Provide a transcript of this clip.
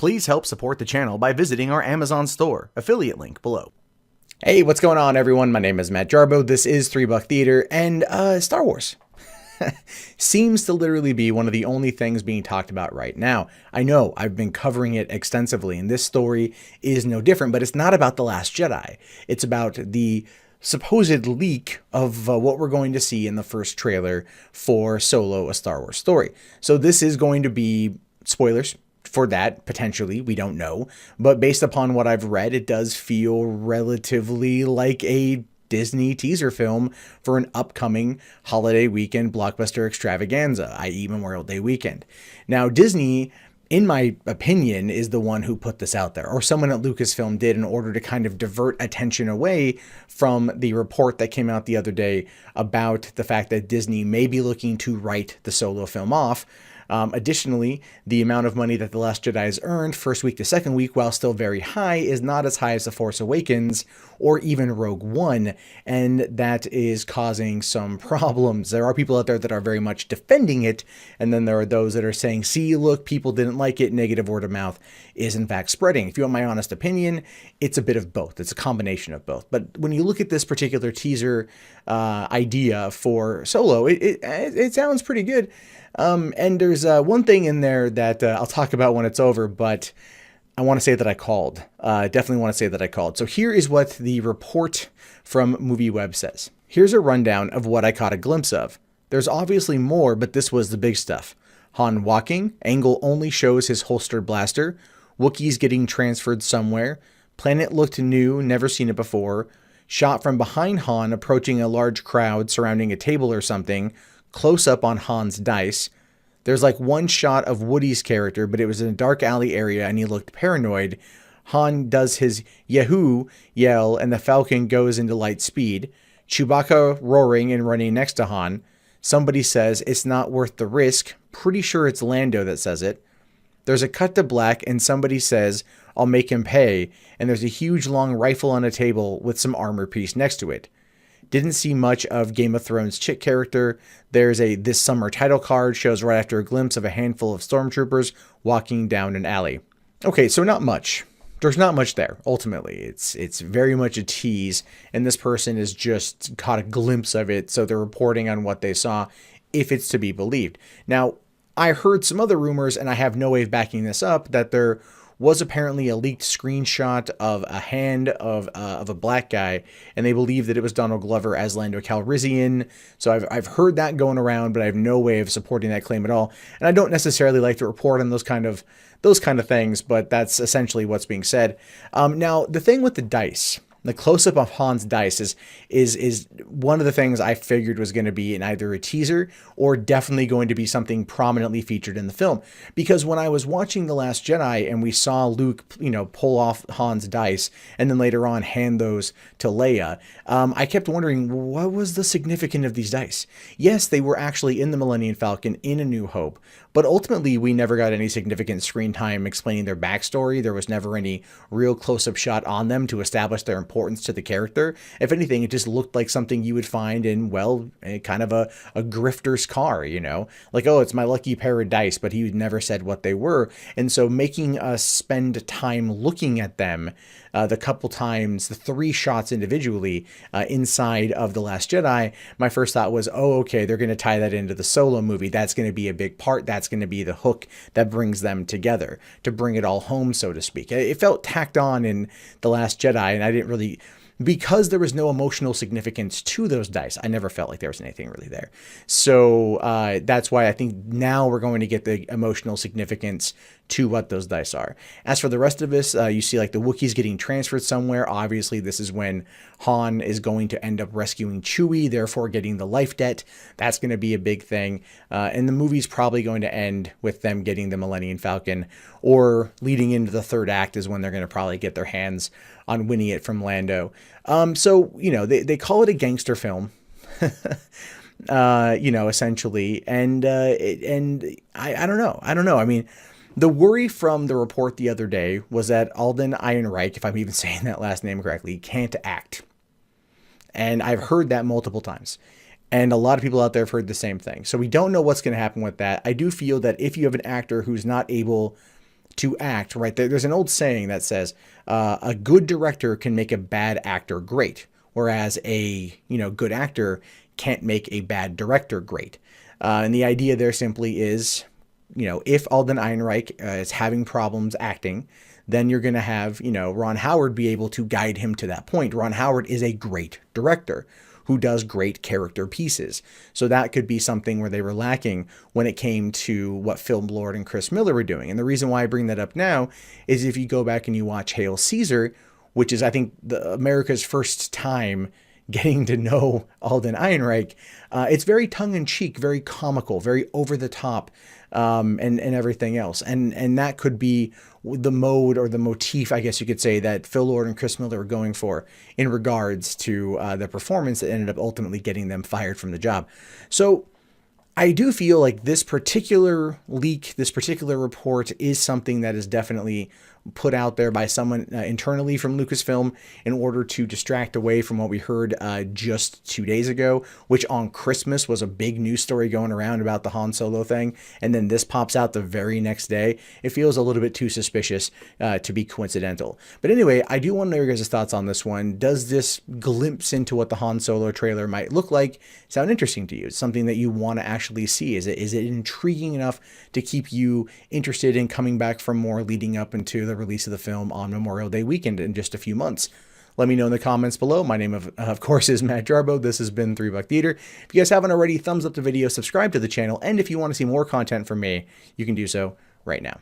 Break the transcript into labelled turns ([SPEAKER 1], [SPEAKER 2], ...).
[SPEAKER 1] Please help support the channel by visiting our Amazon store, affiliate link below.
[SPEAKER 2] Hey, what's going on, everyone? My name is Matt Jarbo. This is 3 Buck Theater, and Star Wars seems to literally be one of the only things being talked about right now. I know I've been covering it extensively, and this story is no different, but it's not about The Last Jedi. It's about the supposed leak of what we're going to see in the first trailer for Solo, A Star Wars Story. So this is going to be spoilers for that, potentially, we don't know. But based upon what I've read, it does feel relatively like a Disney teaser film for an upcoming holiday weekend blockbuster extravaganza, i.e. Memorial Day weekend. Now, Disney, in my opinion, is the one who put this out there, or someone at Lucasfilm did, in order to kind of divert attention away from the report that came out the other day about the fact that Disney may be looking to write the Solo film off. Additionally, the amount of money that The Last Jedi has earned first week to second week, while still very high, is not as high as The Force Awakens or even Rogue One, and that is causing some problems. There are people out there that are very much defending it, and then there are those that are saying, see, look, people didn't like it, negative word of mouth is in fact spreading. If you want my honest opinion, it's a bit of both. It's a combination of both. But when you look at this particular teaser idea for Solo, it sounds pretty good. And there's one thing in there that I'll talk about when it's over, but I want to say that I called. Definitely want to say that I called. So here is what the report from MovieWeb says. Here's a rundown of what I caught a glimpse of. There's obviously more, but this was the big stuff. Han walking, angle only shows his holstered blaster, Wookiees getting transferred somewhere, planet looked new, never seen it before, shot from behind Han approaching a large crowd surrounding a table or something, close up on Han's dice. There's like one shot of Woody's character, but it was in a dark alley area and he looked paranoid. Han does his Yahoo yell and the Falcon goes into light speed. Chewbacca roaring and running next to Han. Somebody says it's not worth the risk. Pretty sure it's Lando that says it. There's a cut to black and somebody says, I'll make him pay. And there's a huge long rifle on a table with some armor piece next to it. Didn't see much of Game of Thrones chick character. There's a this summer title card, shows right after a glimpse of a handful of stormtroopers walking down an alley. Okay, so not much. There's not much there, ultimately. It's very much a tease, and this person has just caught a glimpse of it, so they're reporting on what they saw, if it's to be believed. Now, I heard some other rumors, and I have no way of backing this up, that there was apparently a leaked screenshot of a hand of a black guy, and they believe that it was Donald Glover as Lando Calrissian. So I've heard that going around, but I have no way of supporting that claim at all. And I don't necessarily like to report on those kind of things, but that's essentially what's being said. Now, the thing with the dice, the close-up of Han's dice is one of the things I figured was going to be in either a teaser or definitely going to be something prominently featured in the film. Because when I was watching The Last Jedi and we saw Luke, pull off Han's dice and then later on hand those to Leia, I kept wondering, what was the significance of these dice? Yes, they were actually in the Millennium Falcon in A New Hope, but ultimately we never got any significant screen time explaining their backstory. There was never any real close-up shot on them to establish their importance to the character. If anything, it just looked like something you would find in, well, a kind of a grifter's car, like, oh, it's my lucky pair of dice, but he never said what they were. And so making us spend time looking at them the couple times, the 3 shots individually inside of The Last Jedi, my first thought was, oh, okay, they're going to tie that into the Solo movie. That's going to be a big part. That's going to be the hook that brings them together, to bring it all home, so to speak. It felt tacked on in The Last Jedi, and I didn't really, because there was no emotional significance to those dice, I never felt like there was anything really there. So that's why I think now we're going to get the emotional significance to what those dice are. As for the rest of this, you see like the Wookiees getting transferred somewhere. Obviously, this is when Han is going to end up rescuing Chewie, therefore getting the life debt. That's going to be a big thing. And the movie's probably going to end with them getting the Millennium Falcon, or leading into the third act is when they're going to probably get their hands on winning it from Lando. So, they call it a gangster film. Essentially. And I don't know. I mean, the worry from the report the other day was that Alden Ehrenreich, if I'm even saying that last name correctly, can't act. And I've heard that multiple times. And a lot of people out there have heard the same thing. So we don't know what's going to happen with that. I do feel that if you have an actor who's not able to act, right? There's an old saying that says a good director can make a bad actor great, whereas a good actor can't make a bad director great. And the idea there simply is, if Alden Ehrenreich is having problems acting, then you're going to have, Ron Howard be able to guide him to that point. Ron Howard is a great director who does great character pieces. So that could be something where they were lacking when it came to what Phil Lord and Chris Miller were doing. And the reason why I bring that up now is if you go back and you watch Hail Caesar, which is, I think, America's first time getting to know Alden Ehrenreich, it's very tongue-in-cheek, very comical, very over-the-top, and everything else. And that could be the mode or the motif, I guess you could say, that Phil Lord and Chris Miller were going for in regards to the performance that ended up ultimately getting them fired from the job. So I do feel like this particular leak, this particular report is something that is definitely put out there by someone internally from Lucasfilm in order to distract away from what we heard just 2 days ago, which on Christmas was a big news story going around about the Han Solo thing. And then this pops out the very next day. It feels a little bit too suspicious to be coincidental. But anyway, I do want to know your guys' thoughts on this one. Does this glimpse into what the Han Solo trailer might look like sound interesting to you? It's something that you want to actually see. Is it intriguing enough to keep you interested in coming back for more leading up into the release of the film on Memorial Day weekend in just a few months? Let me know in the comments below. My name, of course, is Matt Jarbo. This has been 3 Buck Theater. If you guys haven't already, thumbs up the video, subscribe to the channel, and if you want to see more content from me, you can do so right now.